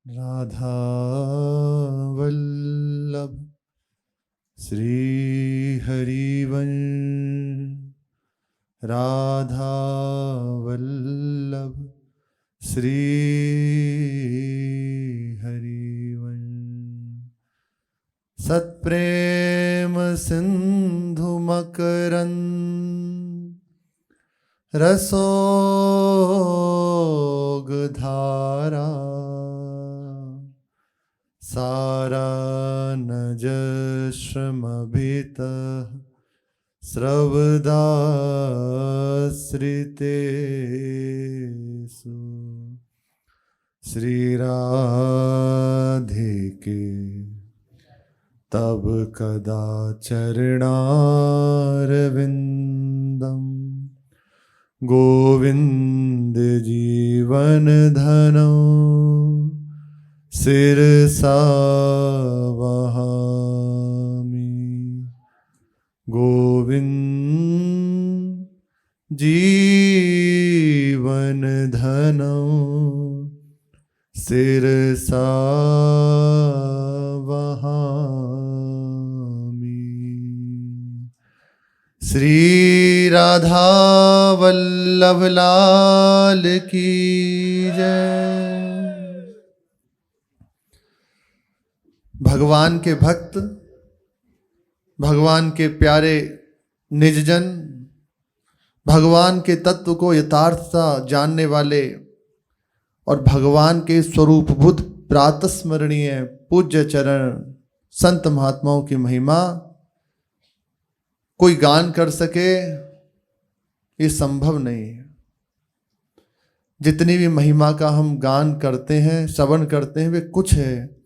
राधा वल्लभ श्री हरिवंश। राधा वल्लभ श्री हरिवंश। सत्प्रेम सिंधु मकरंद रसोग धारा। सारानज श्रमभितः स्रवदाश्रितेषु। श्री राधिके तब कदा चरणारविंदम। गोविंद जीवन धनो सिरसा वहामि। गोविंद जीवन धनो सिरसा वहामि। श्री राधा वल्लभ लाल की जय। भगवान के भक्त, भगवान के प्यारे निजजन, भगवान के तत्व को यथार्थता जानने वाले और भगवान के स्वरूपभूत प्रातस्मरणीय पूज्य चरण संत महात्माओं की महिमा कोई गान कर सके ये संभव नहीं है। जितनी भी महिमा का हम गान करते हैं, श्रवण करते हैं, वे कुछ है।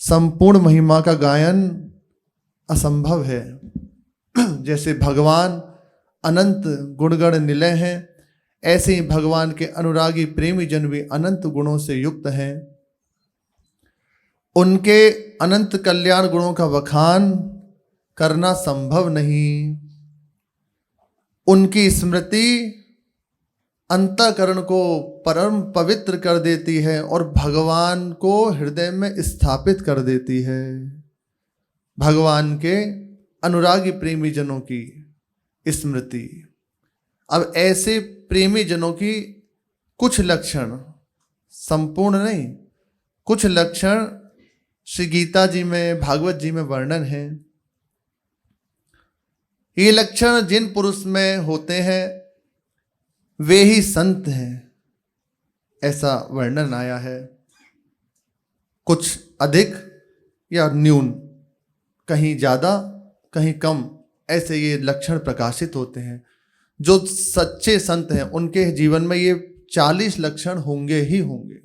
संपूर्ण महिमा का गायन असंभव है। जैसे भगवान अनंत गुणगण निलय हैं, ऐसे ही भगवान के अनुरागी प्रेमी जन भी अनंत गुणों से युक्त हैं। उनके अनंत कल्याण गुणों का बखान करना संभव नहीं। उनकी स्मृति अंतःकरण को परम पवित्र कर देती है और भगवान को हृदय में स्थापित कर देती है। भगवान के अनुरागी प्रेमी जनों की स्मृति। अब ऐसे प्रेमी जनों की कुछ लक्षण, संपूर्ण नहीं, कुछ लक्षण श्री गीता जी में, भागवत जी में वर्णन है। ये लक्षण जिन पुरुष में होते हैं वे ही संत हैं, ऐसा वर्णन आया है। कुछ अधिक या न्यून, कहीं ज़्यादा कहीं कम, ऐसे ये लक्षण प्रकाशित होते हैं। जो सच्चे संत हैं उनके जीवन में ये 40 लक्षण होंगे ही होंगे।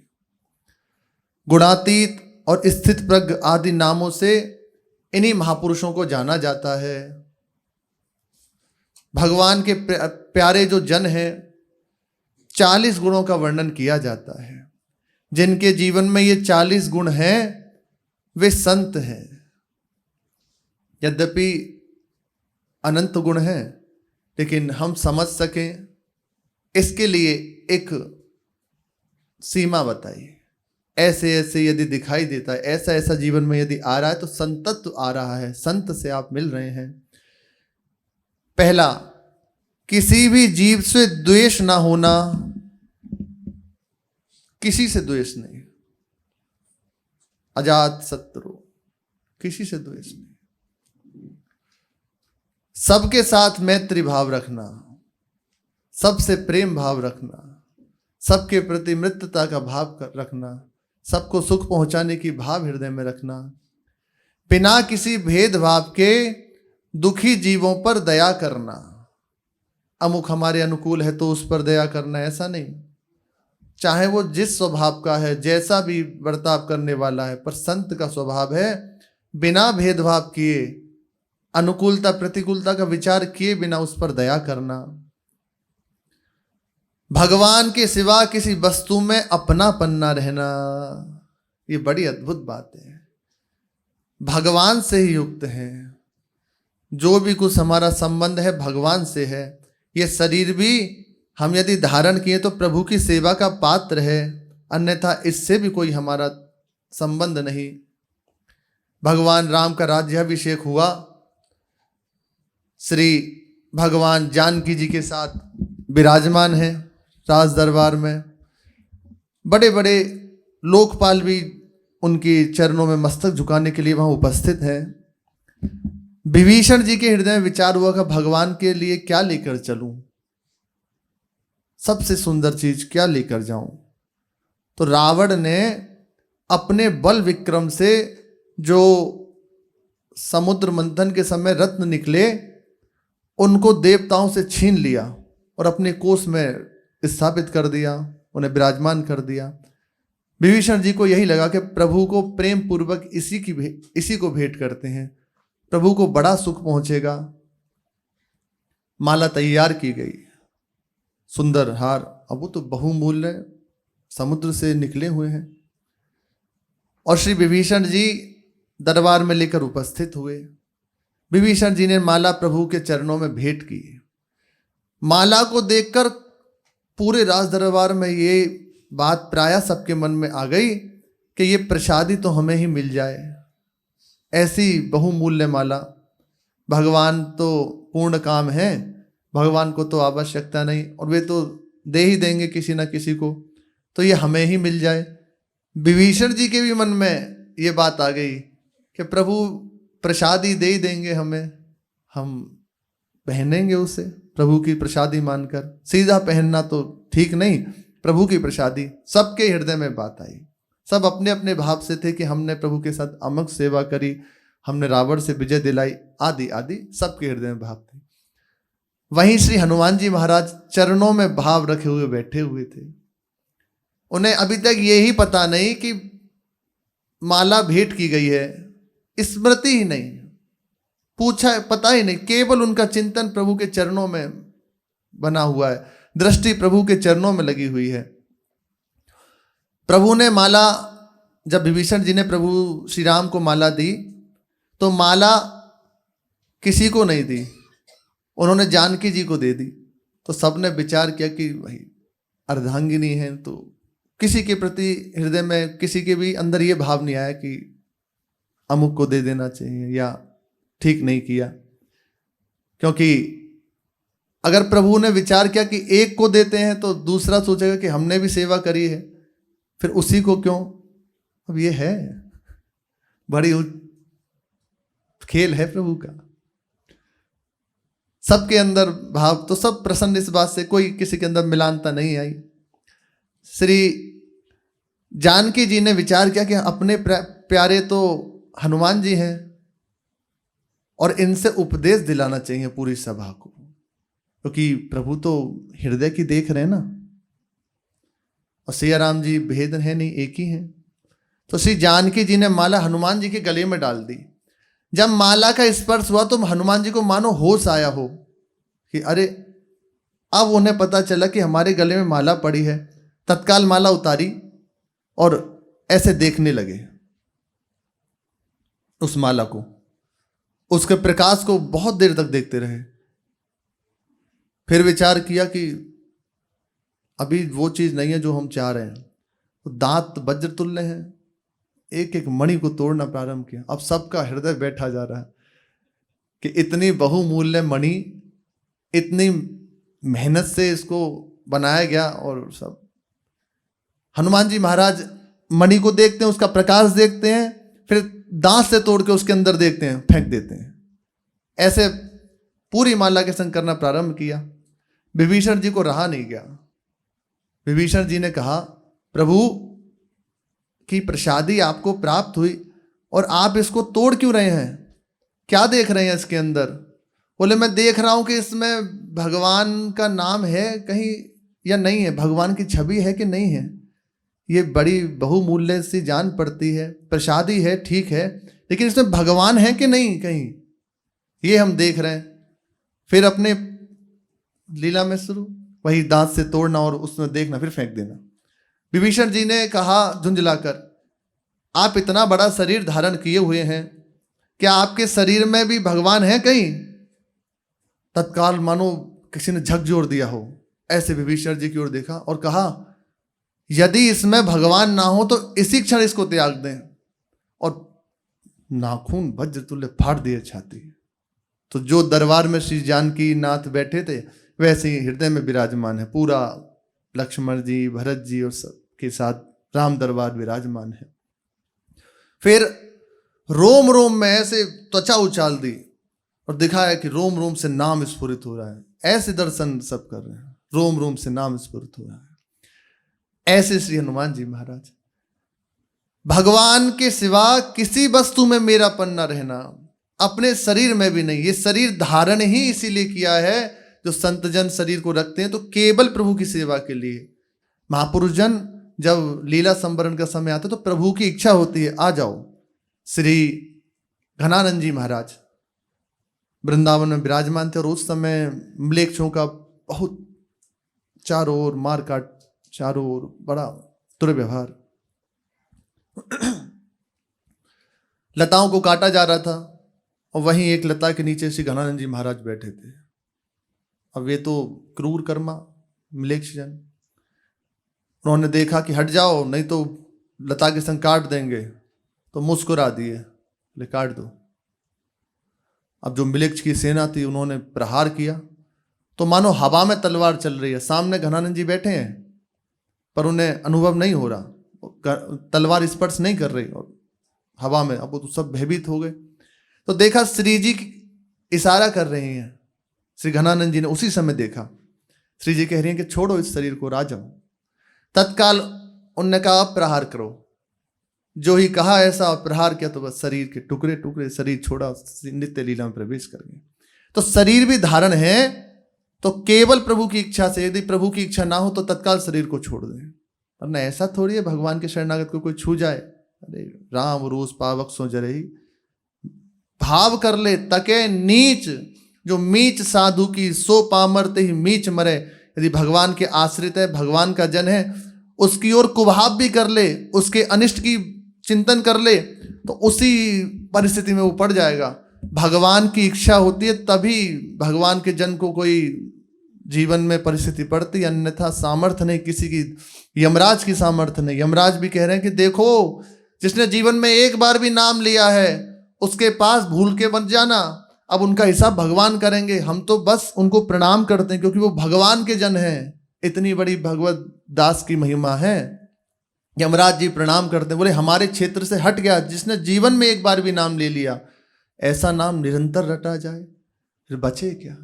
गुणातीत और स्थित प्रज्ञ आदि नामों से इन्हीं महापुरुषों को जाना जाता है। भगवान के प्यारे जो जन हैं 40 गुणों का वर्णन किया जाता है। जिनके जीवन में ये 40 गुण हैं वे संत हैं। यद्यपि अनंत गुण हैं, लेकिन हम समझ सकें इसके लिए एक सीमा बताइए। ऐसे ऐसे यदि दिखाई देता है, ऐसा ऐसा जीवन में यदि आ रहा है तो संतत्व आ रहा है, संत से आप मिल रहे हैं। पहला, किसी भी जीव से द्वेष ना होना। किसी से द्वेष नहीं, अजात शत्रु, किसी से द्वेष नहीं। सबके साथ मैत्री भाव रखना, सबसे प्रेम भाव रखना, सबके प्रति मित्रता का भाव रखना, सबको सुख पहुंचाने की भाव हृदय में रखना, बिना किसी भेदभाव के दुखी जीवों पर दया करना। अमुक हमारे अनुकूल है तो उस पर दया करना, ऐसा नहीं। चाहे वो जिस स्वभाव का है, जैसा भी बर्ताव करने वाला है, पर संत का स्वभाव है बिना भेदभाव किए, अनुकूलता प्रतिकूलता का विचार किए बिना उस पर दया करना। भगवान के सिवा किसी वस्तु में अपनापन ना रहना। ये बड़ी अद्भुत बात है। भगवान से ही युक्त है। जो भी कुछ हमारा संबंध है भगवान से है। ये शरीर भी हम यदि धारण किए तो प्रभु की सेवा का पात्र है, अन्यथा इससे भी कोई हमारा संबंध नहीं। भगवान राम का राज्याभिषेक हुआ, श्री भगवान जानकी जी के साथ विराजमान हैं राज दरबार में। बड़े बड़े लोकपाल भी उनके चरणों में मस्तक झुकाने के लिए वहां उपस्थित हैं। विभीषण जी के हृदय में विचार हुआ कि भगवान के लिए क्या लेकर चलूं, सबसे सुंदर चीज क्या लेकर जाऊं। तो रावण ने अपने बल विक्रम से जो समुद्र मंथन के समय रत्न निकले उनको देवताओं से छीन लिया और अपने कोष में स्थापित कर दिया, उन्हें विराजमान कर दिया। विभीषण जी को यही लगा कि प्रभु को प्रेम पूर्वक इसी को भेंट करते हैं, प्रभु को बड़ा सुख पहुंचेगा। माला तैयार की गई, सुंदर हार, अब वो तो बहुमूल्य समुद्र से निकले हुए हैं। और श्री विभीषण जी दरबार में लेकर उपस्थित हुए। विभीषण जी ने माला प्रभु के चरणों में भेंट की। माला को देखकर पूरे राज दरबार में ये बात प्रायः सबके मन में आ गई कि ये प्रसादी तो हमें ही मिल जाए, ऐसी बहुमूल्य माला। भगवान तो पूर्ण काम है, भगवान को तो आवश्यकता नहीं, और वे तो दे ही देंगे किसी ना किसी को, तो ये हमें ही मिल जाए। विभीषण जी के भी मन में ये बात आ गई कि प्रभु प्रसादी दे ही देंगे हमें, हम पहनेंगे उसे प्रभु की प्रसादी मानकर। सीधा पहनना तो ठीक नहीं, प्रभु की प्रसादी। सबके हृदय में बात आई, सब अपने अपने भाव से थे कि हमने प्रभु के साथ अमक सेवा करी, हमने रावण से विजय दिलाई, आदि आदि सबके हृदय में भाव थे। वहीं श्री हनुमान जी महाराज चरणों में भाव रखे हुए बैठे हुए थे। उन्हें अभी तक यही पता नहीं कि माला भेंट की गई है, स्मृति ही नहीं, पूछा पता ही नहीं, केवल उनका चिंतन प्रभु के चरणों में बना हुआ है, दृष्टि प्रभु के चरणों में लगी हुई है। प्रभु ने माला, जब विभीषण जी ने प्रभु श्री राम को माला दी तो माला किसी को नहीं दी, उन्होंने जानकी जी को दे दी। तो सबने विचार किया कि भाई अर्धांगिनी है, तो किसी के प्रति हृदय में किसी के भी अंदर ये भाव नहीं आया कि अमुक को दे देना चाहिए या ठीक नहीं किया। क्योंकि अगर प्रभु ने विचार किया कि एक को देते हैं तो दूसरा सोचेगा कि हमने भी सेवा करी है, फिर उसी को क्यों। अब ये है बड़ी खेल है प्रभु का। सबके अंदर भाव, तो सब प्रसन्न इस बात से, कोई किसी के अंदर मिलानता नहीं आई। श्री जानकी जी ने विचार किया कि अपने प्यारे तो हनुमान जी हैं और इनसे उपदेश दिलाना चाहिए पूरी सभा को, क्योंकि प्रभु तो हृदय की देख रहे हैं ना, और सिया राम जी भेद है नहीं, एक ही हैं। तो श्री जानकी जी ने माला हनुमान जी के गले में डाल दी। जब माला का स्पर्श हुआ तो हनुमान जी को मानो होश आया हो कि अरे, अब उन्हें पता चला कि हमारे गले में माला पड़ी है। तत्काल माला उतारी और ऐसे देखने लगे उस माला को, उसके प्रकाश को बहुत देर तक देखते रहे। फिर विचार किया कि अभी वो चीज नहीं है जो हम चाह रहे हैं। तो दांत वज्र तुल्य हैं, एक एक मणि को तोड़ना प्रारंभ किया। अब सबका हृदय बैठा जा रहा है कि इतनी बहुमूल्य मणि, इतनी मेहनत से इसको बनाया गया, और सब हनुमान जी महाराज मणि को देखते हैं, उसका प्रकाश देखते हैं, फिर दांत से तोड़ के उसके अंदर देखते हैं, फेंक देते हैं। ऐसे पूरी माला के संग करना प्रारंभ किया। विभीषण जी को रहा नहीं गया। विभीषण जी ने कहा, प्रभु की प्रसादी आपको प्राप्त हुई और आप इसको तोड़ क्यों रहे हैं, क्या देख रहे हैं इसके अंदर। बोले, मैं देख रहा हूं कि इसमें भगवान का नाम है कहीं या नहीं है, भगवान की छवि है कि नहीं है। ये बड़ी बहुमूल्य सी जान पड़ती है, प्रसादी है ठीक है, लेकिन इसमें भगवान है कि नहीं कहीं, ये हम देख रहे हैं। फिर अपने लीला में शुरू, वही दांत से तोड़ना और उसमें देखना, फिर फेंक देना। विभीषण जी ने कहा झुंझलाकर, आप इतना बड़ा शरीर धारण किए हुए हैं, क्या आपके शरीर में भी भगवान है कहीं। तत्काल मानो किसी ने झकझोर दिया हो, ऐसे विभीषण जी की ओर देखा और कहा, यदि इसमें भगवान ना हो तो इसी क्षण इसको त्याग दें। और नाखून वज्र तुल्य फाड़ दिए छाती। तो जो दरबार में श्री जानकी नाथ बैठे थे वैसे ही हृदय में विराजमान है। पूरा लक्ष्मण जी, भरत जी और सबके साथ राम दरबार विराजमान है। फिर रोम रोम में ऐसे त्वचा उछाल दी और दिखाया कि रोम रोम से नाम स्फुरित हो रहा है। ऐसे दर्शन सब कर रहे हैं, रोम रोम से नाम स्फुरित हो रहा है। ऐसे श्री हनुमान जी महाराज, भगवान के सिवा किसी वस्तु में मेरापन न रहना, अपने शरीर में भी नहीं। ये शरीर धारण ही इसीलिए किया है, जो संतजन शरीर को रखते हैं तो केवल प्रभु की सेवा के लिए। महापुरुष जन जब लीला संवरण का समय आता है तो प्रभु की इच्छा होती है, आ जाओ। श्री घनानंद जी महाराज वृंदावन में विराजमान थे और उस समय म्लेच्छों का बहुत चारों ओर मार काट, चारों ओर बड़ा दुर्व्यवहार, लताओं को काटा जा रहा था और वहीं एक लता के नीचे श्री घनानंद जी महाराज बैठे थे। अब वे तो क्रूर कर्मा म्लेच्छ जन, उन्होंने देखा कि हट जाओ नहीं तो लता के संग काट देंगे, तो मुस्कुरा दिए, ले काट दो। अब जो म्लेच्छ की सेना थी उन्होंने प्रहार किया तो मानो हवा में तलवार चल रही है। सामने घनानंद जी बैठे हैं पर उन्हें अनुभव नहीं हो रहा, तलवार स्पर्श नहीं कर रही और हवा में। अब वो तो सब भयभीत हो गए। तो देखा श्री जी इशारा कर रहे हैं, श्री घनानंद जी ने उसी समय देखा श्री जी कह रही हैं कि छोड़ो इस शरीर को, राजा। तत्काल उनने कहा प्रहार करो। जो ही कहा ऐसा प्रहार किया तो बस शरीर के टुकड़े टुकड़े, शरीर छोड़ा, नित्य लीला में प्रवेश कर गए। तो शरीर भी धारण है तो केवल प्रभु की इच्छा से, यदि प्रभु की इच्छा ना हो तो तत्काल शरीर को छोड़ दें। वरना ऐसा थोड़ी है भगवान के शरणागत को कोई छू जाए, अरे राम रोज पावक सो जरही, भाव कर ले तके नीच, जो मीच साधु की सो पामरते ही मीच मरे। यदि भगवान के आश्रित है, भगवान का जन है, उसकी ओर कुभाव भी कर ले, उसके अनिष्ट की चिंतन कर ले तो उसी परिस्थिति में वो पड़ जाएगा। भगवान की इच्छा होती है तभी भगवान के जन को कोई जीवन में परिस्थिति पड़ती, अन्यथा सामर्थ्य नहीं किसी की, यमराज की सामर्थ्य नहीं। यमराज भी कह रहे हैं कि देखो जिसने जीवन में एक बार भी नाम लिया है उसके पास भूल के मत जाना, अब उनका हिसाब भगवान करेंगे। हम तो बस उनको प्रणाम करते हैं क्योंकि वो भगवान के जन हैं। इतनी बड़ी भगवत दास की महिमा है। यमराज जी प्रणाम करते हैं, बोले हमारे क्षेत्र से हट गया जिसने जीवन में एक बार भी नाम ले लिया, ऐसा नाम निरंतर रटा जाए फिर बचे क्या।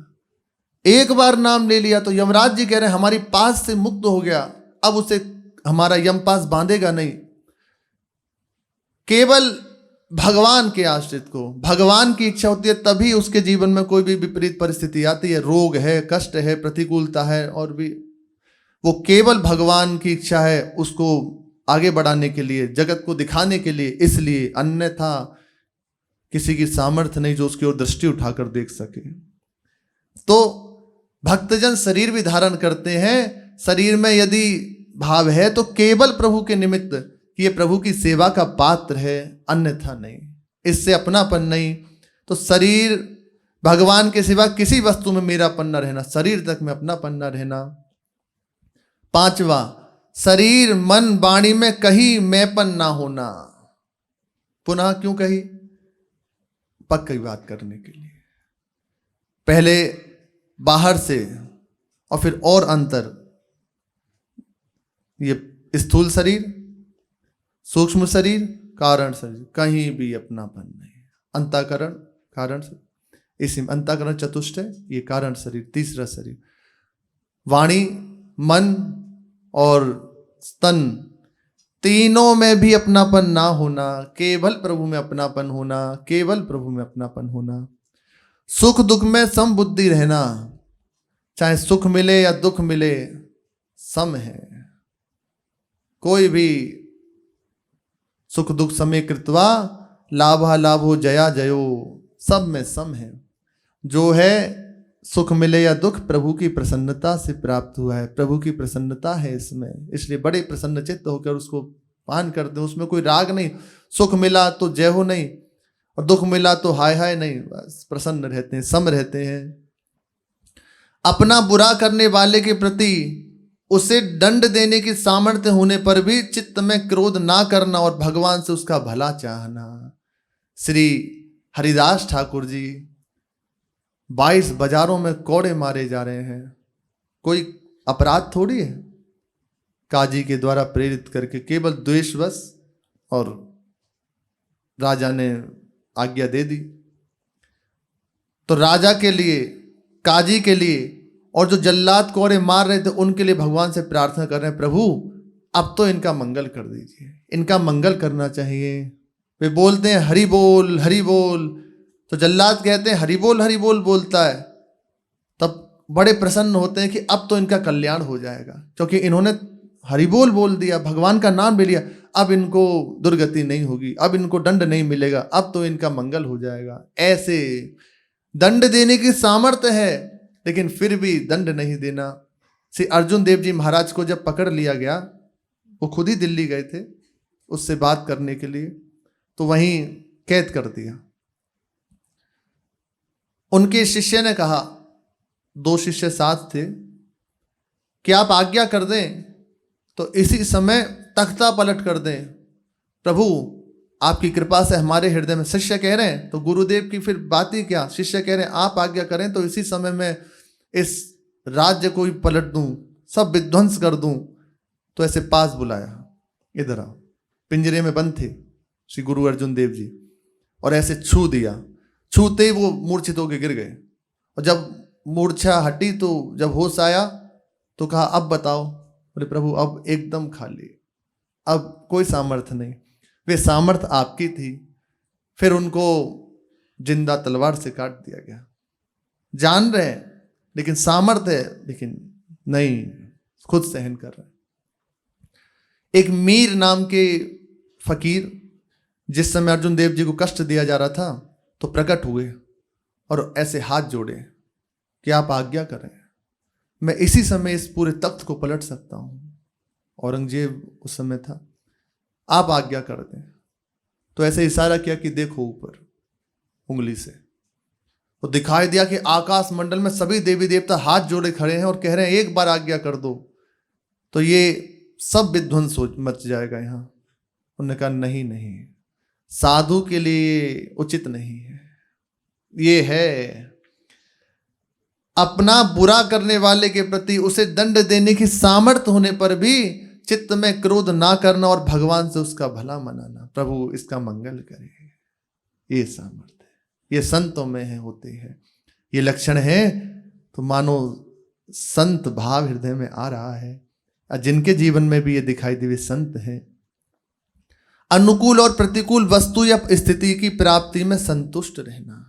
एक बार नाम ले लिया तो यमराज जी कह रहे हैं हमारी पास से मुक्त हो गया, अब उसे हमारा यम पास बांधेगा नहीं। केवल भगवान के आश्रित को भगवान की इच्छा होती है तभी उसके जीवन में कोई भी विपरीत परिस्थिति आती है, रोग है, कष्ट है, प्रतिकूलता है, और भी वो केवल भगवान की इच्छा है उसको आगे बढ़ाने के लिए, जगत को दिखाने के लिए, इसलिए, अन्यथा किसी की सामर्थ्य नहीं जो उसकी ओर दृष्टि उठाकर देख सके। तो भक्तजन शरीर भी धारण करते हैं, शरीर में यदि भाव है तो केवल प्रभु के निमित्त कि ये प्रभु की सेवा का पात्र है, अन्यथा नहीं, इससे अपनापन नहीं। तो शरीर भगवान के सिवा किसी वस्तु में मेरापन न रहना, शरीर तक में अपनापन न रहना। पांचवा, शरीर मन वाणी में कहीं मैंपन ना होना। पुनः क्यों कही? पक्की बात करने के लिए। पहले बाहर से और फिर और अंतर, ये स्थूल शरीर, सूक्ष्म शरीर, कारण शरीर, कहीं भी अपनापन नहीं। अंतःकरण, कारण शरीर, इसी अंतःकरण चतुष्ट है, ये कारण शरीर, तीसरा शरीर। वाणी, मन और स्तन, तीनों में भी अपनापन ना होना, केवल प्रभु में अपनापन होना, केवल प्रभु में अपनापन होना। सुख दुख में सम बुद्धि रहना, चाहे सुख मिले या दुख मिले सम है। कोई भी सुख दुख समय कृत्वा लाभा लाभो जया जयो, सब में सम है। जो है सुख मिले या दुख प्रभु की प्रसन्नता से प्राप्त हुआ है, प्रभु की प्रसन्नता है इसमें, इसलिए बड़े प्रसन्न चित्त होकर उसको पान करते हैं। उसमें कोई राग नहीं, सुख मिला तो जय हो नहीं और दुख मिला तो हाय हाय नहीं, बस प्रसन्न रहते हैं, सम रहते हैं। अपना बुरा करने वाले के प्रति उसे दंड देने की सामर्थ्य होने पर भी चित्त में क्रोध ना करना और भगवान से उसका भला चाहना। श्री हरिदास ठाकुर जी 22 बाजारों में कोड़े मारे जा रहे हैं, कोई अपराध थोड़ी है। काजी के द्वारा प्रेरित करके केवल द्वेषवश, और राजा ने आज्ञा दे दी। तो राजा के लिए, काजी के लिए और जो जल्लाद कोड़े मार रहे थे उनके लिए भगवान से प्रार्थना कर रहे हैं, प्रभु अब तो इनका मंगल कर दीजिए, इनका मंगल करना चाहिए। वे बोलते हैं हरि बोल हरि बोल, तो जल्लाद कहते हैं हरि बोल बोलता है, तब बड़े प्रसन्न होते हैं कि अब तो इनका कल्याण हो जाएगा, क्योंकि इन्होंने हरि बोल दिया, भगवान का नाम भी लिया, अब इनको दुर्गति नहीं होगी, अब इनको दंड नहीं मिलेगा, अब तो इनका मंगल हो जाएगा। ऐसे दंड देने की सामर्थ्य है, लेकिन फिर भी दंड नहीं देना। श्री अर्जुन देव जी महाराज को जब पकड़ लिया गया, वो खुद ही दिल्ली गए थे उससे बात करने के लिए, तो वहीं कैद कर दिया। उनके शिष्य ने कहा, 2 शिष्य साथ थे, कि आप आज्ञा कर दें तो इसी समय तख्ता पलट कर दें, प्रभु आपकी कृपा से हमारे हृदय में। शिष्य कह रहे हैं तो गुरुदेव की फिर बात ही क्या, शिष्य कह रहे हैं आप आज्ञा करें तो इसी समय में इस राज्य को ही पलट दूं, सब विध्वंस कर दूं। तो ऐसे पास बुलाया, इधर आओ। पिंजरे में बंद थे श्री गुरु अर्जुन देव जी, और ऐसे छू दिया, छूते ही वो मूर्छित होकर गिर गए। और जब मूर्छा हटी तो जब होश आया तो कहा अब बताओ। बोले प्रभु अब एकदम खाली, अब कोई सामर्थ्य नहीं। वे सामर्थ्य आपकी थी, फिर उनको जिंदा तलवार से काट दिया गया। जान रहे हैं लेकिन सामर्थ्य है, लेकिन नहीं, खुद सहन कर रहे हैं। एक मीर नाम के फकीर, जिस समय अर्जुन देव जी को कष्ट दिया जा रहा था, तो प्रकट हुए और ऐसे हाथ जोड़े कि आप आज्ञा करें, मैं इसी समय इस पूरे तख्त को पलट सकता हूं। औरंगजेब उस समय था, आप आज्ञा कर दें। तो ऐसे इशारा किया कि देखो ऊपर उंगली से, तो दिखाई दिया कि आकाश मंडल में सभी देवी देवता हाथ जोड़े खड़े हैं और कह रहे हैं एक बार आज्ञा कर दो तो ये सब विध्वंस मच जाएगा यहाँ। उन्होंने कहा नहीं नहीं, साधु के लिए उचित नहीं है। ये है अपना बुरा करने वाले के प्रति उसे दंड देने की सामर्थ्य होने पर भी चित्त में क्रोध ना करना और भगवान से उसका भला मनाना, प्रभु इसका मंगल करे। ये सामर्थ्य है, ये संतों में है, होते हैं ये लक्षण है। तो मानो संत भाव हृदय में आ रहा है, जिनके जीवन में भी ये दिखाई दे वे संत हैं। अनुकूल और प्रतिकूल वस्तु या स्थिति की प्राप्ति में संतुष्ट रहना।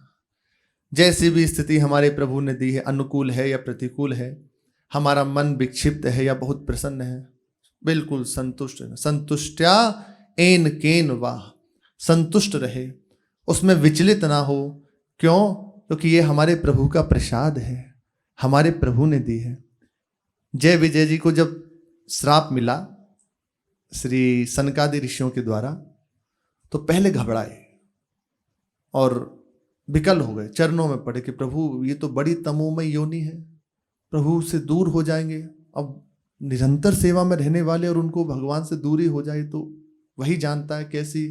जैसी भी स्थिति हमारे प्रभु ने दी है, अनुकूल है या प्रतिकूल है, हमारा मन विक्षिप्त है या बहुत प्रसन्न है, बिल्कुल संतुष्ट रहना। संतुष्टया एन केन वाह, संतुष्ट रहे, उसमें विचलित ना हो। क्यों? क्योंकि ये हमारे प्रभु का प्रसाद है, हमारे प्रभु ने दी है। जय विजय जी को जब श्राप मिला श्री सनकादि ऋषियों के द्वारा, तो पहले घबराए और विकल हो गए, चरणों में पड़े कि प्रभु ये तो बड़ी तमोमय योनि है, प्रभु से दूर हो जाएंगे। अब निरंतर सेवा में रहने वाले और उनको भगवान से दूरी हो जाए तो वही जानता है कैसी।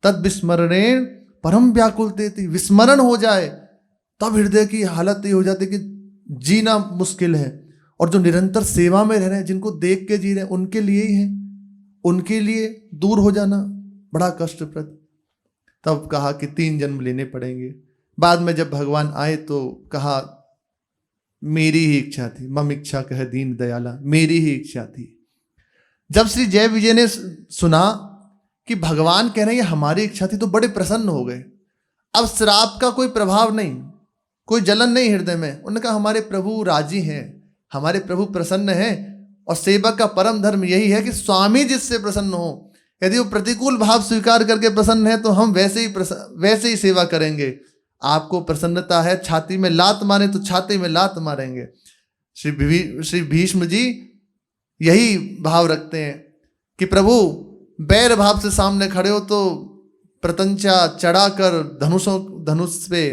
तद विस्मरणेन परम व्याकुल देती, विस्मरण हो जाए तब हृदय की हालत ये हो जाती कि जीना मुश्किल है। और जो निरंतर सेवा में रह रहे हैं, जिनको देख के जी रहे हैं, उनके लिए ही है, उनके लिए दूर हो जाना बड़ा कष्टप्रद। तब कहा कि 3 जन्म लेने पड़ेंगे। बाद में जब भगवान आए तो कहा मेरी ही इच्छा थी, मम इच्छा कह दीन दयाला, मेरी ही इच्छा थी। जब श्री जय विजय ने सुना कि भगवान कह रहे हैं हमारी इच्छा थी, तो बड़े प्रसन्न हो गए। अब श्राप का कोई प्रभाव नहीं, कोई जलन नहीं हृदय में। उन्होंने कहा हमारे प्रभु राजी हैं, हमारे प्रभु प्रसन्न हैं, और सेवक का परम धर्म यही है कि स्वामी जिससे प्रसन्न हो। यदि वो प्रतिकूल भाव स्वीकार करके प्रसन्न है तो हम वैसे ही सेवा करेंगे। आपको प्रसन्नता है छाती में लात मारे तो छाती में लात मारेंगे। श्री भीष्म जी यही भाव रखते हैं कि प्रभु बैर भाव से सामने खड़े हो तो प्रतंचा चढ़ाकर धनुष पे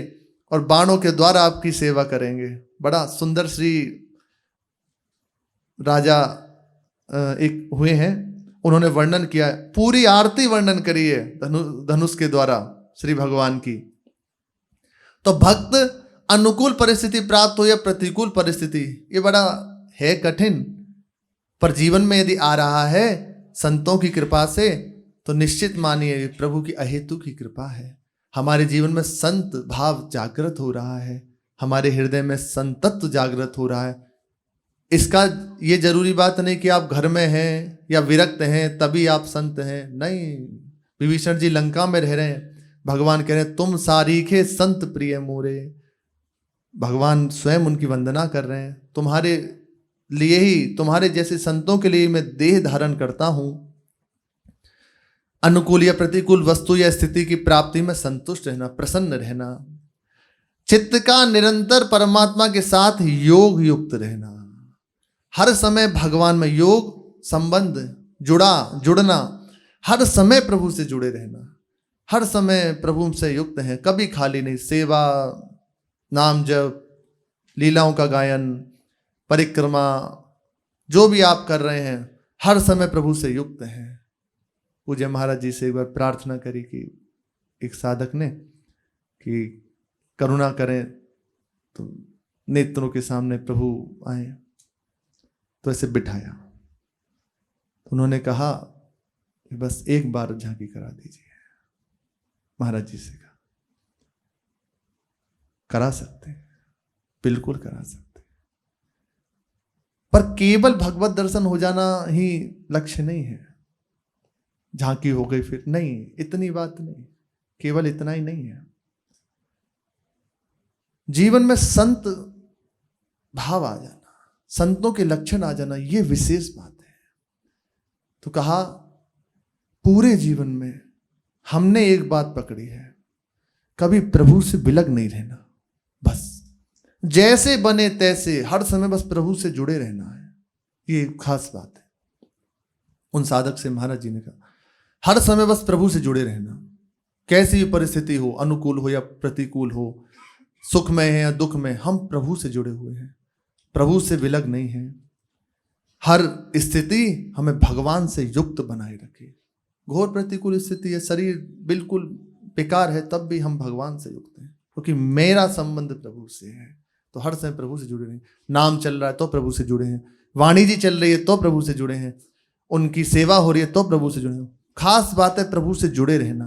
और बाणों के द्वारा आपकी सेवा करेंगे। बड़ा सुंदर श्री राजा एक हुए हैं, उन्होंने वर्णन किया, पूरी आरती वर्णन करी है धनुष के द्वारा श्री भगवान की। तो भक्त अनुकूल परिस्थिति प्राप्त हो या प्रतिकूल परिस्थिति, ये बड़ा है कठिन, पर जीवन में यदि आ रहा है संतों की कृपा से, तो निश्चित मानिए प्रभु की अहेतु की कृपा है। हमारे जीवन में संत भाव जागृत हो रहा है, हमारे हृदय में संतत्व जागृत हो रहा है। इसका ये जरूरी बात नहीं कि आप घर में हैं या विरक्त हैं तभी आप संत हैं, नहीं। विभीषण जी लंका में रह रहे हैं, भगवान कह रहे हैं तुम सारीखे संत प्रिय मोरे। भगवान स्वयं उनकी वंदना कर रहे हैं, तुम्हारे लिए ही, तुम्हारे जैसे संतों के लिए मैं देह धारण करता हूं। अनुकूल या प्रतिकूल वस्तु या स्थिति की प्राप्ति में संतुष्ट रहना, प्रसन्न रहना, चित्त का निरंतर परमात्मा के साथ योग युक्त रहना, हर समय भगवान में योग संबंध जुड़ना, हर समय प्रभु से जुड़े रहना, हर समय प्रभु से युक्त हैं, कभी खाली नहीं। सेवा, नाम जप, लीलाओं का गायन, परिक्रमा, जो भी आप कर रहे हैं हर समय प्रभु से युक्त हैं। पूज्य महाराज जी से एक बार प्रार्थना करी कि एक साधक ने कि करुणा करें तो नेत्रों के सामने प्रभु आए, तो ऐसे बिठाया। उन्होंने कहा कि बस एक बार झांकी करा दीजिए। महाराज जी से कहा करा सकते हैं, बिल्कुल करा सकते, पर केवल भगवत दर्शन हो जाना ही लक्ष्य नहीं है। झांकी हो गई फिर नहीं, इतनी बात नहीं, केवल इतना ही नहीं है। जीवन में संत भाव आ जाना, संतों के लक्षण आ जाना, यह विशेष बात है। तो कहा पूरे जीवन में हमने एक बात पकड़ी है, कभी प्रभु से बिलग नहीं रहना, बस जैसे बने तैसे हर समय बस प्रभु से जुड़े रहना है, ये खास बात है। उन साधक से महाराज जी ने कहा हर समय बस प्रभु से जुड़े रहना, कैसी भी परिस्थिति हो, अनुकूल हो या प्रतिकूल हो, सुख में है या दुख में, हम प्रभु से जुड़े हुए हैं, प्रभु से विलग नहीं है। हर स्थिति हमें भगवान से युक्त बनाए रखे। घोर प्रतिकूल स्थिति है, शरीर बिल्कुल बेकार है, तब भी हम भगवान से युक्त हैं, क्योंकि मेरा संबंध प्रभु से है। तो हर समय प्रभु से जुड़े रहें। नाम चल रहा है तो प्रभु से जुड़े हैं, वाणी जी चल रही है तो प्रभु से जुड़े हैं, उनकी सेवा हो रही है तो प्रभु से जुड़े हैं। खास बात है प्रभु से जुड़े रहना।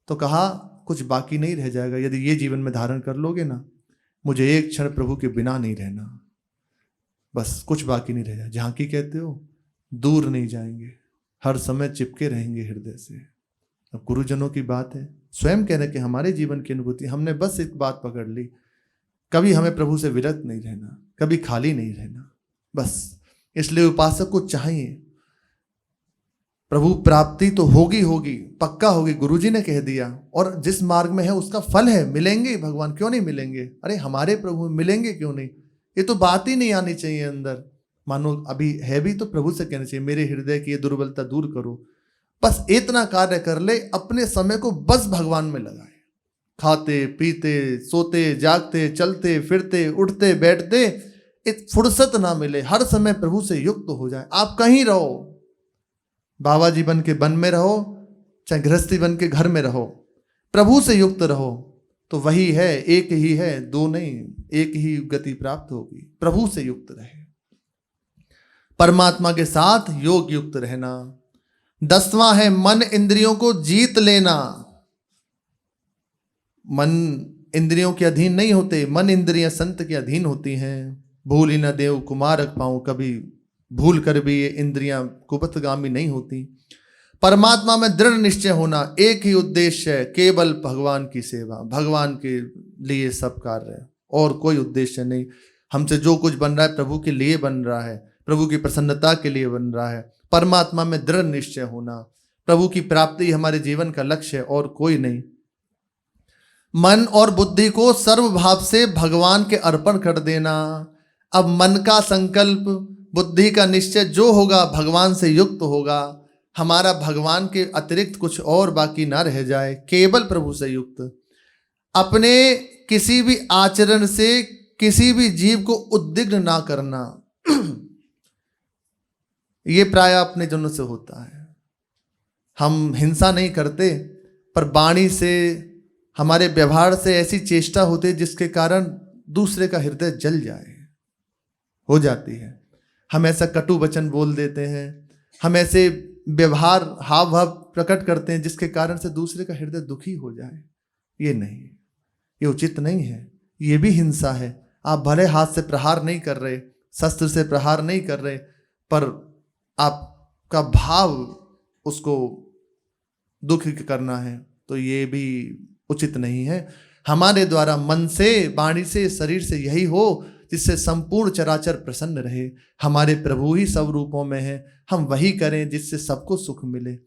तो कहा कुछ बाकी नहीं रह जाएगा यदि ये जीवन में धारण कर लोगे ना, मुझे एक क्षण प्रभु के बिना नहीं रहना, बस कुछ बाकी नहीं रह जाए। झांकी कहते हो, दूर नहीं जाएंगे, हर समय चिपके रहेंगे हृदय से। अब गुरुजनों की बात है, स्वयं कह रहे कि हमारे जीवन की अनुभूति, हमने बस एक बात पकड़ ली, कभी हमें प्रभु से विरत नहीं रहना, कभी खाली नहीं रहना, बस। इसलिए उपासक को चाहिए, प्रभु प्राप्ति तो होगी होगी, पक्का होगी, गुरुजी ने कह दिया, और जिस मार्ग में है उसका फल है, मिलेंगे भगवान, क्यों नहीं मिलेंगे? अरे हमारे प्रभु मिलेंगे क्यों नहीं? ये तो बात ही नहीं आनी चाहिए अंदर। मानो अभी है भी तो प्रभु से कहना चाहिए मेरे हृदय की ये दुर्बलता दूर करो, बस इतना कार्य कर ले, अपने समय को बस भगवान में लगाए। खाते पीते सोते जागते चलते फिरते उठते बैठते एक फुर्सत ना मिले, हर समय प्रभु से युक्त हो जाए। आप कहीं रहो, बाबा जी बन के वन में रहो, चाहे गृहस्थी बन के घर में रहो, प्रभु से युक्त रहो, तो वही है, एक ही है, दो नहीं, एक ही गति प्राप्त होगी। प्रभु से युक्त रहे, परमात्मा के साथ योग युक्त रहना। 10वां है मन इंद्रियों को जीत लेना। मन इंद्रियों के अधीन नहीं होते, मन इंद्रियां संत के अधीन होती हैं। भूल ही न देव कुमारक पाऊं, कभी भूल कर भी ये इंद्रियां कुपथगामी नहीं होती। परमात्मा में दृढ़ निश्चय होना, एक ही उद्देश्य है, केवल भगवान की सेवा, भगवान के लिए सब कार्य है, और कोई उद्देश्य नहीं। हमसे जो कुछ बन रहा है प्रभु के लिए बन रहा है, प्रभु की प्रसन्नता के लिए बन रहा है। परमात्मा में दृढ़ निश्चय होना, प्रभु की प्राप्ति हमारे जीवन का लक्ष्य है, और कोई नहीं। मन और बुद्धि को सर्वभाव से भगवान के अर्पण कर देना। अब मन का संकल्प, बुद्धि का निश्चय जो होगा भगवान से युक्त होगा, हमारा भगवान के अतिरिक्त कुछ और बाकी ना रह जाए, केवल प्रभु से युक्त। अपने किसी भी आचरण से किसी भी जीव को उद्विग्न ना करना। ये प्राय अपने जनों से होता है। हम हिंसा नहीं करते, पर वाणी से, हमारे व्यवहार से ऐसी चेष्टा होती है जिसके कारण दूसरे का हृदय जल जाए, हो जाती है। हम ऐसा कटु वचन बोल देते हैं, हम ऐसे व्यवहार हाव भाव प्रकट करते हैं जिसके कारण से दूसरे का हृदय दुखी हो जाए। ये नहीं, ये उचित नहीं है, ये भी हिंसा है। आप भले हाथ से प्रहार नहीं कर रहे, शस्त्र से प्रहार नहीं कर रहे, पर आपका भाव उसको दुखी करना है, तो ये भी उचित नहीं है। हमारे द्वारा मन से, वाणी से, शरीर से यही हो जिससे संपूर्ण चराचर प्रसन्न रहे। हमारे प्रभु ही सब रूपों में है, हम वही करें जिससे सबको सुख मिले।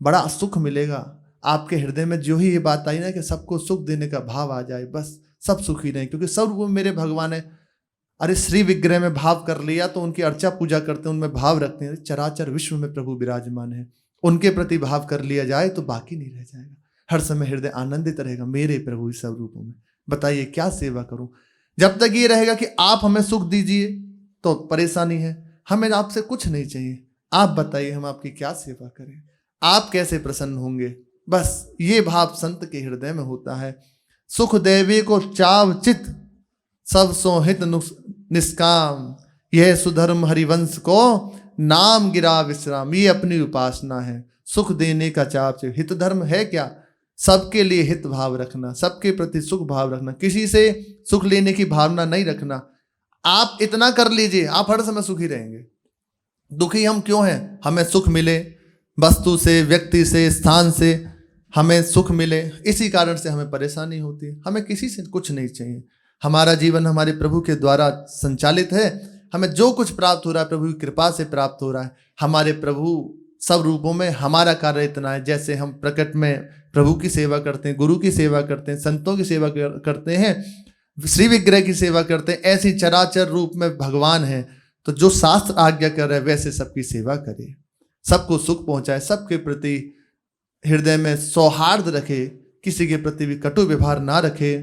बड़ा सुख मिलेगा आपके हृदय में जो ही ये बात आई ना कि सबको सुख देने का भाव आ जाए, बस सब सुखी रहें, क्योंकि सब रूपों में मेरे भगवान है। अरे श्री विग्रह में भाव कर लिया तो उनकी अर्चा पूजा करते हैं, उनमें भाव रखते हैं। चराचर विश्व में प्रभु विराजमान है, उनके प्रति भाव कर लिया जाए तो बाकी नहीं रह जाएगा। हर समय हृदय आनंदित रहेगा मेरे प्रभु सब रूपों में। बताइए क्या सेवा करूं? जब तक ये रहेगा कि आप हमें सुख दीजिए तो परेशानी है, हमें आपसे कुछ नहीं चाहिए। आप बताइए हम आपकी क्या सेवा करें, आप कैसे प्रसन्न होंगे? बस ये भाव संत के हृदय में होता है। सुख देवी को चाव चित, सब सोहित निष्काम, यह सुधर्म हरिवंश को नाम गिरा विश्राम। ये अपनी उपासना है, सुख देने का चाव चित। हित धर्म है क्या? सबके लिए हित भाव रखना, सबके प्रति सुख भाव रखना, किसी से सुख लेने की भावना नहीं रखना। आप इतना कर लीजिए, आप हर समय सुखी रहेंगे। दुखी हम क्यों हैं? हमें सुख मिले, वस्तु से, व्यक्ति से, स्थान से हमें सुख मिले, इसी कारण से हमें परेशानी होती है। हमें किसी से कुछ नहीं चाहिए। हमारा जीवन हमारे प्रभु के द्वारा संचालित है। हमें जो कुछ प्राप्त हो रहा है प्रभु की कृपा से प्राप्त हो रहा है। हमारे प्रभु सब रूपों में, हमारा कार्य इतना है, जैसे हम प्रकट में प्रभु की सेवा करते हैं, गुरु की सेवा करते हैं, संतों की सेवा करते हैं, श्री विग्रह की सेवा करते हैं, ऐसी चराचर रूप में भगवान है। तो जो शास्त्र आज्ञा कर रहे हैं वैसे सबकी सेवा करे, सबको सुख पहुंचाए, सबके प्रति हृदय में सौहार्द रखे, किसी के प्रति भी कटु व्यवहार ना रखे,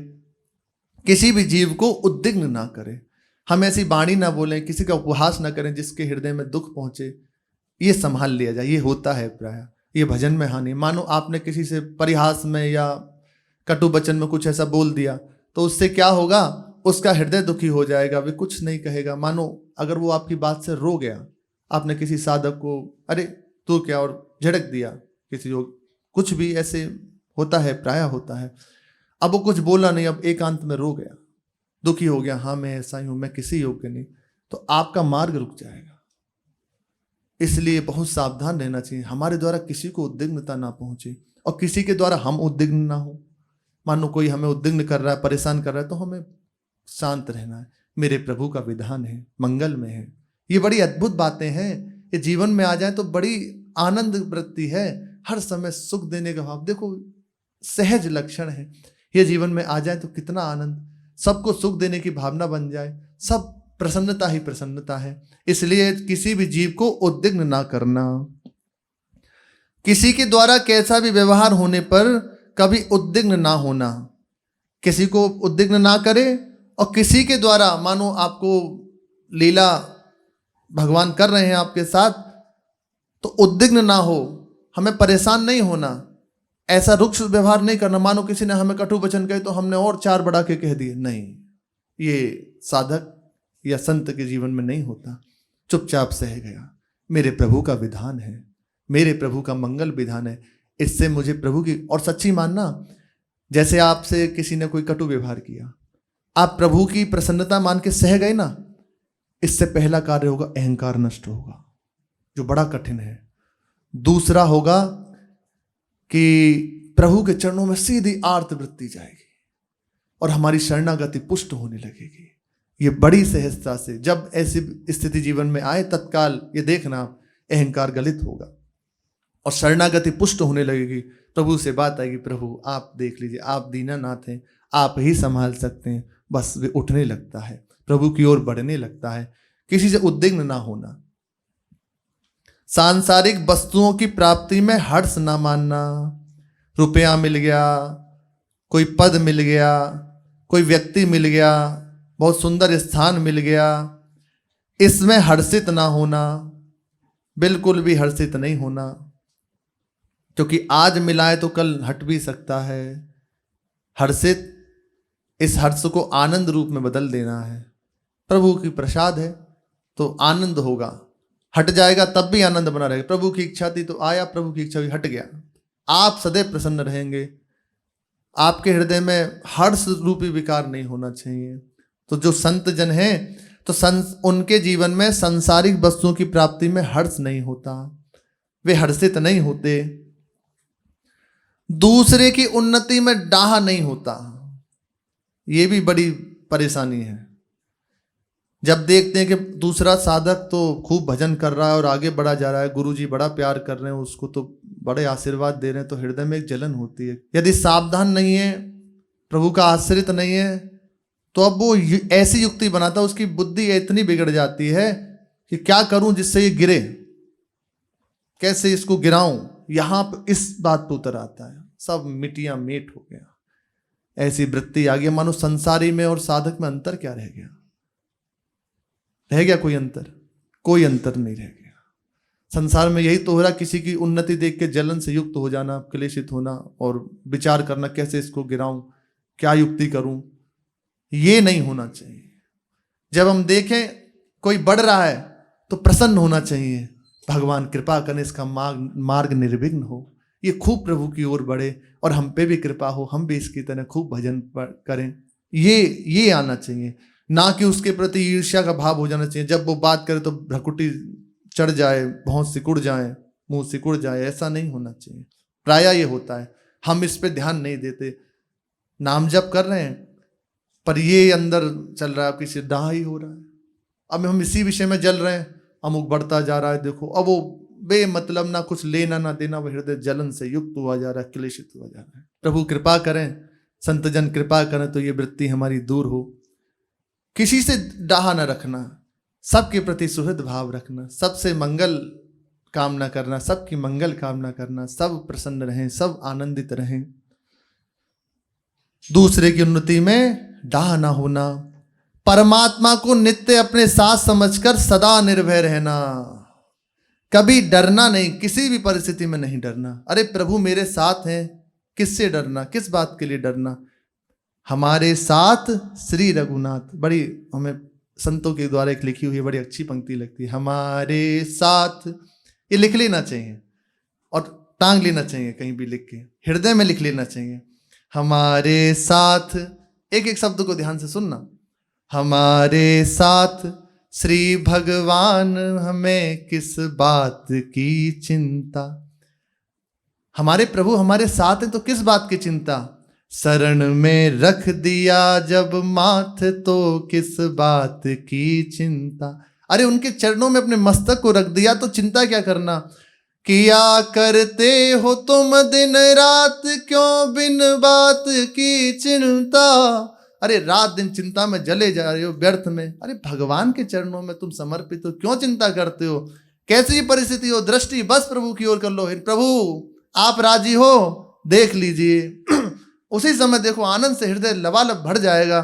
किसी भी जीव को उद्विग्न ना करे। हम ऐसी वाणी ना बोलें, किसी का उपहास ना करें जिसके हृदय में दुख पहुंचे। ये संभाल लिया जाए। ये होता है प्राय, ये भजन में हानि। मानो आपने किसी से परिहास में या कटु वचन में कुछ ऐसा बोल दिया, तो उससे क्या होगा? उसका हृदय दुखी हो जाएगा, वे कुछ नहीं कहेगा। मानो अगर वो आपकी बात से रो गया, आपने किसी साधक को अरे तू क्या, और झड़क दिया किसी को, कुछ भी ऐसे होता है, प्राय होता है। अब वो कुछ बोला नहीं, अब एकांत में रो गया, दुखी हो गया, हाँ मैं ऐसा ही हूं, मैं किसी योग्य नहीं, तो आपका मार्ग रुक जाएगा। इसलिए बहुत सावधान रहना चाहिए, हमारे द्वारा किसी को उद्विग्नता ना पहुंचे और किसी के द्वारा हम उद्विग्न ना हो। मानो कोई हमें उद्विग्न कर रहा है, परेशान कर रहा है, तो हमें शांत रहना है। मेरे प्रभु का विधान है, मंगल में है। ये बड़ी अद्भुत बातें हैं, ये जीवन में आ जाए तो बड़ी आनंद वृत्ति है। हर समय सुख देने का भाव, देखो सहज लक्षण है। ये जीवन में आ जाए तो कितना आनंद, सबको सुख देने की भावना बन जाए, सब प्रसन्नता ही प्रसन्नता है। इसलिए किसी भी जीव को उद्विग्न ना करना। किसी के द्वारा कैसा भी व्यवहार होने पर कभी उद्विग्न ना होना, किसी को उद्विग्न ना करे। और किसी के द्वारा मानो आपको लीला भगवान कर रहे हैं आपके साथ, तो उद्विग्न ना हो, हमें परेशान नहीं होना, ऐसा रुक्ष व्यवहार नहीं करना। मानो किसी ने हमें कटु वचन कहे तो हमने और चार बढ़ा के कह दिए, नहीं, ये साधक या संत के जीवन में नहीं होता। चुपचाप सह गया, मेरे प्रभु का विधान है, मेरे प्रभु का मंगल विधान है, इससे मुझे प्रभु की और सच्ची मानना। जैसे आपसे किसी ने कोई कटु व्यवहार किया, आप प्रभु की प्रसन्नता मान के सह गए ना, इससे पहला कार्य होगा अहंकार नष्ट होगा, जो बड़ा कठिन है। दूसरा होगा कि प्रभु के चरणों में सीधी आर्त वृत्ति जाएगी और हमारी शरणागति पुष्ट होने लगेगी। ये बड़ी सहजता से, जब ऐसी स्थिति जीवन में आए तत्काल ये देखना अहंकार गलित होगा और शरणागति पुष्ट होने लगेगी। प्रभु से बात आएगी, प्रभु आप देख लीजिए, आप दीनानाथ हैं, आप ही संभाल सकते हैं। बस वे उठने लगता है, प्रभु की ओर बढ़ने लगता है। किसी से उद्विग्न ना होना। सांसारिक वस्तुओं की प्राप्ति में हर्ष ना मानना। रुपया मिल गया, कोई पद मिल गया, कोई व्यक्ति मिल गया, बहुत सुंदर स्थान मिल गया, इसमें हर्षित ना होना। बिल्कुल भी हर्षित नहीं होना, क्योंकि आज मिला है तो कल हट भी सकता है। हर्षित, इस हर्ष को आनंद रूप में बदल देना है। प्रभु की प्रसाद है तो आनंद होगा, हट जाएगा तब भी आनंद बना रहेगा। प्रभु की इच्छा थी तो आया, प्रभु की इच्छा भी हट गया। आप सदैव प्रसन्न रहेंगे, आपके हृदय में हर्ष रूपी विकार नहीं होना चाहिए। तो जो संत जन हैं तो उनके जीवन में सांसारिक वस्तुओं की प्राप्ति में हर्ष नहीं होता, वे हर्षित नहीं होते। दूसरे की उन्नति में डाह नहीं होता, ये भी बड़ी परेशानी है। जब देखते हैं कि दूसरा साधक तो खूब भजन कर रहा है और आगे बढ़ा जा रहा है, गुरुजी बड़ा प्यार कर रहे हैं उसको, तो बड़े आशीर्वाद दे रहे हैं, तो हृदय में एक जलन होती है। यदि सावधान नहीं है, प्रभु का आश्रित नहीं है, तो अब वो ऐसी युक्ति बनाता है, उसकी बुद्धि इतनी बिगड़ जाती है कि क्या करूं जिससे ये गिरे, कैसे इसको गिराऊं, यहां पर इस बात पर उतर आता है। सब मिटिया मेट हो गया, ऐसी वृत्ति आ गई। मानो संसारी में और साधक में अंतर क्या रह गया? रह गया कोई अंतर? कोई अंतर नहीं रह गया। संसार में यही तो हो रहा, किसी की उन्नति देख के जलन से युक्त हो जाना, क्लेशित होना और विचार करना कैसे इसको गिराऊं, क्या युक्ति करूं। ये नहीं होना चाहिए। जब हम देखें कोई बढ़ रहा है तो प्रसन्न होना चाहिए, भगवान कृपा करें इसका मार्ग निर्विघ्न हो, ये खूब प्रभु की ओर बढ़े और हम पे भी कृपा हो, हम भी इसकी तरह खूब भजन करें। ये आना चाहिए, ना कि उसके प्रति ईर्ष्या का भाव हो जाना चाहिए। जब वो बात करे तो भ्रकुटी चढ़ जाए, भौं सिकुड़ जाए, मुंह सिकुड़ जाए, ऐसा नहीं होना चाहिए। प्रायः ये होता है, हम इस पे ध्यान नहीं देते, नाम जप कर रहे हैं पर ये अंदर चल रहा है, किसी डाह ही हो रहा है। अब हम इसी विषय में जल रहे हैं, अमुक बढ़ता जा रहा है, देखो अब वो बेमतलब, ना कुछ लेना ना देना, वो हृदय जलन से युक्त हुआ जा रहा है, क्लेशित हुआ जा रहा है। प्रभु कृपा करें, संत जन कृपा करें तो ये वृत्ति हमारी दूर हो। किसी से डाहा न रखना, सबके प्रति सुहृद भाव रखना, सबसे मंगल कामना करना, सबकी मंगल कामना करना, सब प्रसन्न रहें, सब आनंदित रहें। दूसरे की उन्नति में डाह ना होना, परमात्मा को नित्य अपने साथ समझकर सदा निर्भय रहना, कभी डरना नहीं, किसी भी परिस्थिति में नहीं डरना। अरे प्रभु मेरे साथ हैं, किससे डरना, किस बात के लिए डरना। हमारे साथ श्री रघुनाथ, बड़ी हमें संतों के द्वारा एक लिखी हुई बड़ी अच्छी पंक्ति लगती है, हमारे साथ। ये लिख लेना चाहिए और टांग लेना चाहिए, कहीं भी लिख के हृदय में लिख लेना चाहिए। हमारे साथ, एक एक शब्द को ध्यान से सुनना। हमारे साथ श्री भगवान, हमें किस बात की चिंता। हमारे प्रभु हमारे साथ हैं तो किस बात की चिंता। शरण में रख दिया जब माथ, तो किस बात की चिंता। अरे उनके चरणों में अपने मस्तक को रख दिया तो चिंता क्या करना। किया करते हो तुम दिन रात, क्यों बिन बात की चिंता। अरे रात दिन चिंता में जले जा रहे हो व्यर्थ में। अरे भगवान के चरणों में तुम समर्पित हो, क्यों चिंता करते हो। कैसी परिस्थिति हो, दृष्टि बस प्रभु की ओर कर लो। प्रभु आप राजी हो, देख लीजिए। उसी समय देखो आनंद से हृदय लबालब भर जाएगा।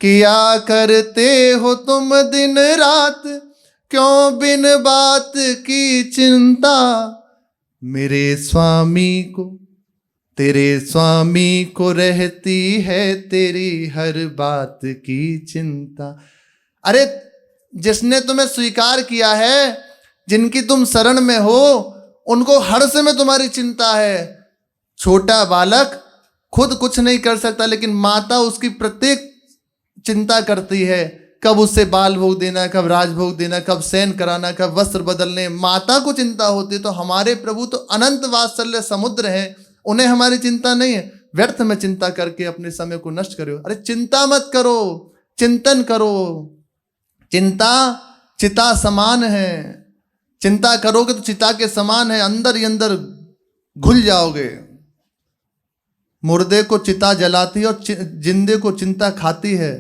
किया करते हो तुम दिन रात, क्यों बिन बात की चिंता। मेरे स्वामी को, तेरे स्वामी को रहती है तेरी हर बात की चिंता। अरे जिसने तुम्हें स्वीकार किया है, जिनकी तुम शरण में हो, उनको हर समय तुम्हारी चिंता है। छोटा बालक खुद कुछ नहीं कर सकता, लेकिन माता उसकी प्रत्येक चिंता करती है। कब उससे बाल भोग देना, कब राजभोग देना, कब शयन कराना, कब वस्त्र बदलने, माता को चिंता होती है। तो हमारे प्रभु तो अनंत वात्सल्य समुद्र हैं, उन्हें हमारी चिंता नहीं है। व्यर्थ में चिंता करके अपने समय को नष्ट करो। अरे चिंता मत करो, चिंतन करो। चिंता चिता समान है, चिंता करोगे तो चिता के समान है, अंदर ही अंदर घुल जाओगे। मुर्दे को चिता जलाती है और जिंदे को चिंता खाती है,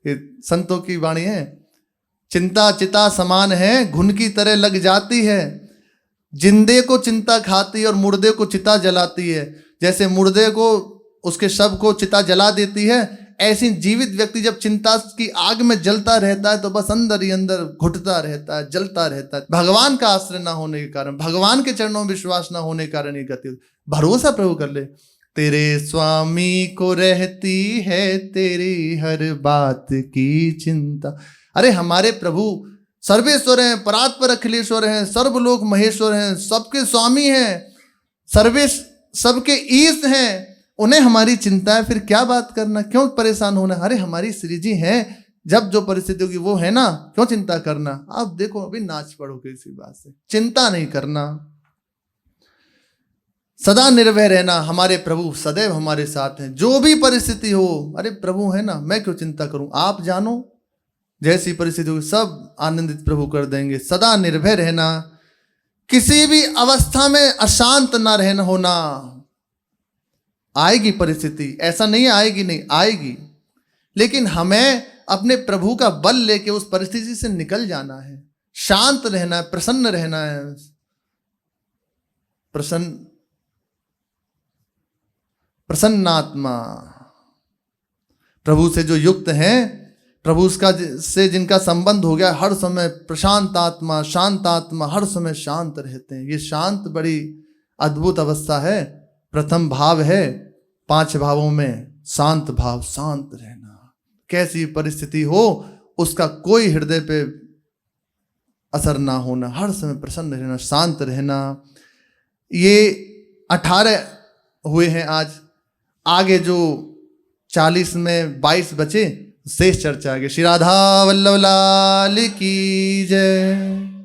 ये संतों की वाणी है। चिंता चिता समान है, घुन की तरह लग जाती है। जिंदे को चिंता खाती है और मुर्दे को चिता जलाती है। जैसे मुर्दे को, उसके शव को चिता जला देती है, ऐसी जीवित व्यक्ति जब चिंता की आग में जलता रहता है तो बस अंदर ही अंदर घुटता रहता है, जलता रहता है। भगवान का आश्रय ना होने के कारण, भगवान के चरणों में विश्वास ना होने के कारण ये गति होती। भरोसा प्रभु कर ले, तेरे स्वामी को रहती है तेरी हर बात की चिंता। अरे हमारे प्रभु सर्वेश्वर हैं, परात्पर अखिलेश्वर हैं, सर्वलोक महेश्वर हैं, सबके स्वामी हैं, सबके ईश हैं, उन्हें हमारी चिंता है। फिर क्या बात करना, क्यों परेशान होना। अरे हमारी श्री जी हैं, जब जो परिस्थिति होगी वो है ना, क्यों चिंता करना। आप देखो अभी नाच पड़ोगे इसी बात से, चिंता नहीं करना, सदा निर्भय रहना। हमारे प्रभु सदैव हमारे साथ हैं, जो भी परिस्थिति हो। अरे प्रभु है ना, मैं क्यों चिंता करूं। आप जानो जैसी परिस्थिति होगी सब आनंदित प्रभु कर देंगे। सदा निर्भय रहना, किसी भी अवस्था में अशांत ना रहना होना। आएगी परिस्थिति, ऐसा नहीं आएगी नहीं, आएगी, लेकिन हमें अपने प्रभु का बल लेके उस परिस्थिति से निकल जाना है, शांत रहना है, प्रसन्न रहना है। प्रसन्नात्मा प्रभु से जो युक्त हैं, प्रभु उसका से जिनका संबंध हो गया, हर समय प्रशांत आत्मा, शांत आत्मा, हर समय शांत रहते हैं। ये शांत बड़ी अद्भुत अवस्था है। प्रथम भाव है 5 भावों में शांत भाव, शांत रहना। कैसी परिस्थिति हो उसका कोई हृदय पे असर ना होना, हर समय प्रसन्न रहना, शांत रहना। ये 18 हुए हैं आज। आगे जो 40 में 22 बचे, शेष चर्चा आगे। श्री राधा वल्लभ लाल की जय।